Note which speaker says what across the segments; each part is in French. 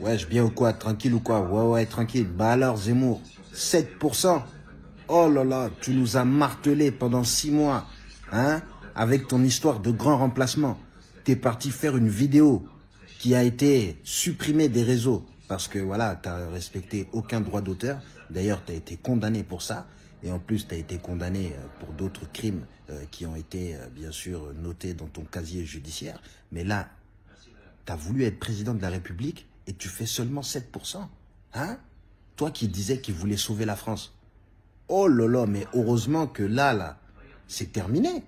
Speaker 1: Wesh, bien ou quoi? Tranquille ou quoi? Ouais, ouais, tranquille. Bah alors, Zemmour, 7%. Oh là là, tu nous as martelé pendant 6 mois, hein, avec ton histoire de grand remplacement. T'es parti faire une vidéo qui a été supprimée des réseaux parce que voilà, t'as respecté aucun droit d'auteur. D'ailleurs, t'as été condamné pour ça. Et en plus, t'as été condamné pour d'autres crimes qui ont été, bien sûr, notés dans ton casier judiciaire. Mais là, t'as voulu être président de la République et tu fais seulement 7%. Hein? Toi qui disais qu'il voulait sauver la France. Oh là là, mais heureusement que là, c'est terminé.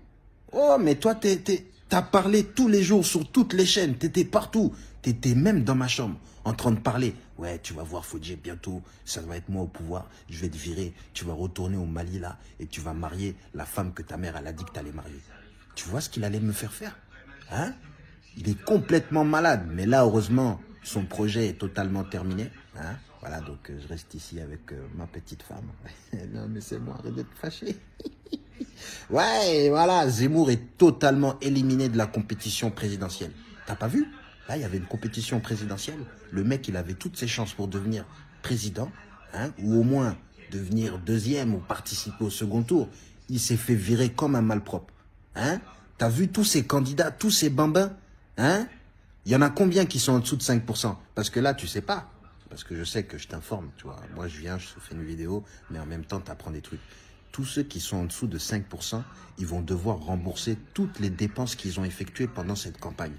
Speaker 1: Oh, mais toi, t'as parlé tous les jours sur toutes les chaînes. T'étais partout. T'étais même dans ma chambre en train de parler. Ouais, tu vas voir Fodjé bientôt. Ça va être moi au pouvoir. Je vais te virer. Tu vas retourner au Mali là et tu vas marier la femme que ta mère, elle a dit que t'allais marier. Tu vois ce qu'il allait me faire faire? Hein? Il est complètement malade. Mais là, heureusement, son projet est totalement terminé. Hein? Voilà, donc je reste ici avec ma petite femme. Non, mais c'est moi, arrête d'être fâché. Ouais, voilà, Zemmour est totalement éliminé de la compétition présidentielle. T'as pas vu? Là, il y avait une compétition présidentielle. Le mec, il avait toutes ses chances pour devenir président, hein, ou au moins devenir deuxième ou participer au second tour. Il s'est fait virer comme un malpropre. Hein? T'as vu tous ces candidats, tous ces bambins? Hein? Il y en a combien qui sont en dessous de 5%? Parce que là, tu sais pas. Parce que je sais que je t'informe, tu vois. Moi, je viens, je te fais une vidéo, mais en même temps, tu apprends des trucs. Tous ceux qui sont en dessous de 5%, ils vont devoir rembourser toutes les dépenses qu'ils ont effectuées pendant cette campagne.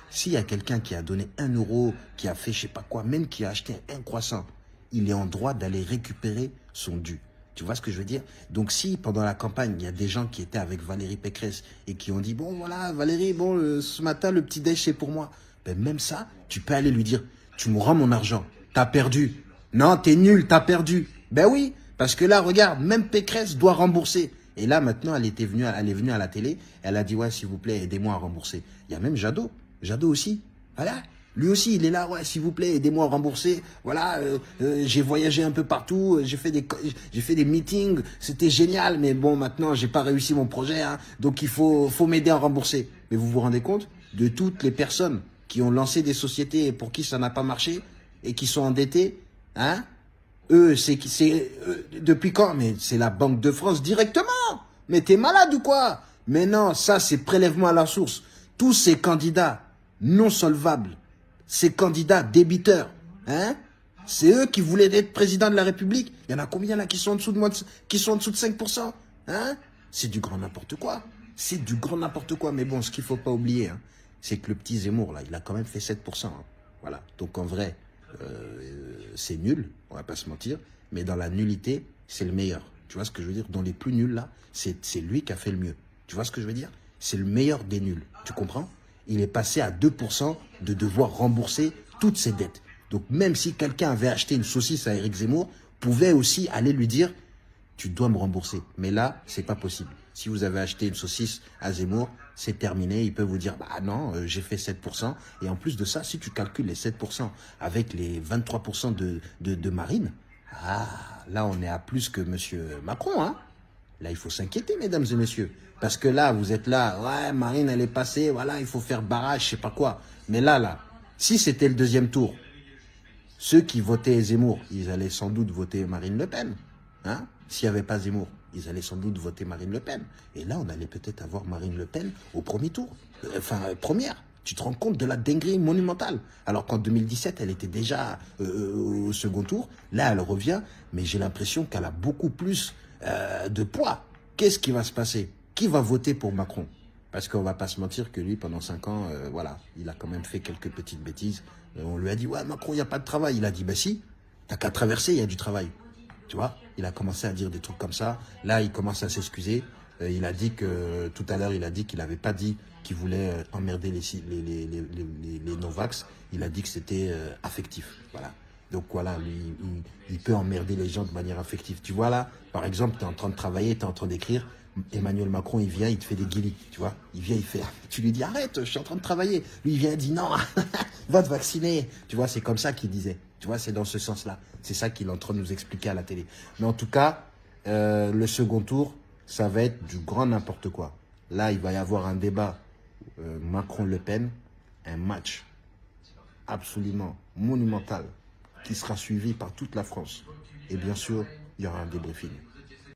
Speaker 1: S'il y a quelqu'un qui a donné 1 euro, qui a fait je sais pas quoi, même qui a acheté un croissant, il est en droit d'aller récupérer son dû. Tu vois ce que je veux dire? Donc si pendant la campagne, il y a des gens qui étaient avec Valérie Pécresse et qui ont dit, bon voilà, Valérie, bon, ce matin, le petit déj, c'est pour moi. Ben, même ça, tu peux aller lui dire, tu me rends mon argent, t'as perdu. Non, t'es nul, t'as perdu. Ben oui, parce que là, regarde, même Pécresse doit rembourser. Et là, maintenant, elle est venue à la télé, elle a dit, ouais, s'il vous plaît, aidez-moi à rembourser. Il y a même Jadot. Jadot aussi. Voilà. Lui aussi, il est là, ouais, s'il vous plaît, aidez-moi à rembourser. Voilà, j'ai voyagé un peu partout, j'ai fait des meetings, c'était génial, mais bon, maintenant, j'ai pas réussi mon projet, hein, donc il faut m'aider à rembourser. Mais vous vous rendez compte de toutes les personnes qui ont lancé des sociétés et pour qui ça n'a pas marché et qui sont endettés, hein? Eux, depuis quand? Mais c'est la Banque de France directement. Mais t'es malade ou quoi? Mais non, ça c'est prélèvement à la source. Tous ces candidats non solvables, ces candidats débiteurs, hein? C'est eux qui voulaient être président de la République. Il y en a combien là qui sont en dessous de qui sont en dessous de 5%? Hein? C'est du grand n'importe quoi. C'est du grand n'importe quoi. Mais bon, ce qu'il faut pas oublier, hein, c'est que le petit Zemmour là, il a quand même fait 7%. Hein. Voilà. Donc en vrai, c'est nul, on va pas se mentir, mais dans la nullité, c'est le meilleur. Tu vois ce que je veux dire? Dans les plus nuls, là, c'est lui qui a fait le mieux. Tu vois ce que je veux dire? C'est le meilleur des nuls. Tu comprends? Il est passé à 2% de devoir rembourser toutes ses dettes. Donc même si quelqu'un avait acheté une saucisse à Éric Zemmour, pouvait aussi aller lui dire tu dois me rembourser. Mais là, c'est pas possible. Si vous avez acheté une saucisse à Zemmour, c'est terminé. Il peut vous dire, bah non, j'ai fait 7%. Et en plus de ça, si tu calcules les 7% avec les 23% de Marine, ah, là, on est à plus que monsieur Macron, hein. Là, il faut s'inquiéter, mesdames et messieurs. Parce que là, vous êtes là, ouais, Marine, elle est passée, voilà, il faut faire barrage, je sais pas quoi. Mais là, si c'était le deuxième tour, ceux qui votaient Zemmour, ils allaient sans doute voter Marine Le Pen. Hein? S'il n'y avait pas Zemmour, ils allaient sans doute voter Marine Le Pen. Et là, on allait peut-être avoir Marine Le Pen au premier tour. Première. Tu te rends compte de la dinguerie monumentale. Alors qu'en 2017, elle était déjà au second tour. Là, elle revient, mais j'ai l'impression qu'elle a beaucoup plus de poids. Qu'est-ce qui va se passer? Qui va voter pour Macron? Parce qu'on va pas se mentir que lui, pendant 5 ans, voilà, il a quand même fait quelques petites bêtises. On lui a dit, ouais, Macron, il n'y a pas de travail. Il a dit, bah si, t'as qu'à traverser, il y a du travail. Tu vois, il a commencé à dire des trucs comme ça. Là, il commence à s'excuser. Il a dit que, tout à l'heure, il a dit qu'il n'avait pas dit qu'il voulait emmerder les Novax. Il a dit que c'était affectif. Voilà. Donc voilà, lui, il peut emmerder les gens de manière affective. Tu vois là, par exemple, tu es en train de travailler, tu es en train d'écrire. Emmanuel Macron, il vient, il te fait des guilis, tu vois. Il vient, il fait, tu lui dis, arrête, je suis en train de travailler. Lui, il vient, il dit, non, va te vacciner. Tu vois, c'est comme ça qu'il disait. Tu vois, c'est dans ce sens-là. C'est ça qu'il est en train de nous expliquer à la télé. Mais en tout cas, le second tour, ça va être du grand n'importe quoi. Là, il va y avoir un débat Macron-Le Pen, un match absolument monumental qui sera suivi par toute la France. Et bien sûr, il y aura un débriefing.